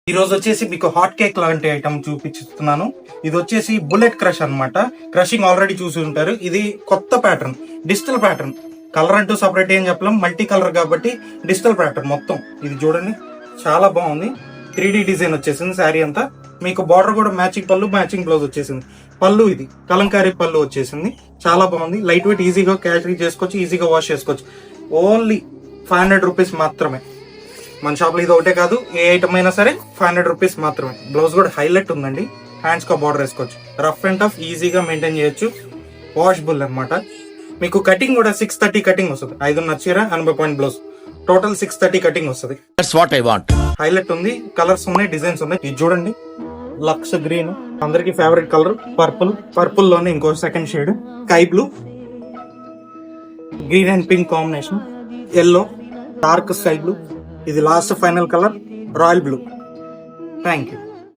ఈ రోజు వచ్చేసి మీకు హాట్ కేక్ లాంటి ఐటమ్ చూపిస్తున్నాను. ఇది వచ్చేసి బుల్లెట్ క్రష్ అన్నమాట. క్రషింగ్ ఆల్రెడీ చూసి ఉంటారు. ఇది కొత్త ప్యాటర్న్, డిజిటల్ ప్యాటర్న్. కలర్ అంటూ సపరేట్ ఏం చెప్పలేం, మల్టీ కలర్ కాబట్టి డిజిటల్ ప్యాటర్న్ మొత్తం. ఇది చూడండి, చాలా బాగుంది. 3D డిజైన్ వచ్చేసింది శారీ అంతా. మీకు బార్డర్ కూడా మ్యాచింగ్ పళ్ళు, మ్యాచింగ్ బ్లౌజ్ వచ్చేసింది. పళ్ళు ఇది కలంకారీ పళ్ళు వచ్చేసింది. చాలా బాగుంది. లైట్ వెయిట్, ఈజీగా క్యారీ చేసుకోవచ్చు, ఈజీగా వాష్ చేసుకోవచ్చు. ఓన్లీ 500 రూపీస్ మాత్రమే. మన షాప్ లో ఇది ఒకటే కాదు, ఏ ఐటమ్ అయినా సరే 500 రూపీస్ మాత్రమే. బ్లౌజ్ కూడా హైలైట్ ఉందండి. హ్యాండ్స్ కా బార్డర్ వేసుకోవచ్చు. రఫ్ అండ్ టఫ్ ఈజీగా మెయింటైన్ చేయొచ్చు. వాషబుల్ అన్నమాట. మీకు కటింగ్ కూడా 630 కటింగ్ వస్తుంది. 5.5 చీర 80 పాయింట్ బ్లౌజ్, టోటల్ 630 కటింగ్ వస్తుంది. That's what I want. Highlight ఉంది. కలర్స్ ఉన్నాయి, డిజైన్స్ ఉన్నాయి. ఇది చూడండి, లక్స్ గ్రీన్, అందరికి ఫేవరెట్ కలర్. పర్పుల్, పర్పుల్ లోనే ఇంకో second shade sky blue, green and pink combination, yellow, dark sky blue. ఇది last final colour royal blue. Thank you.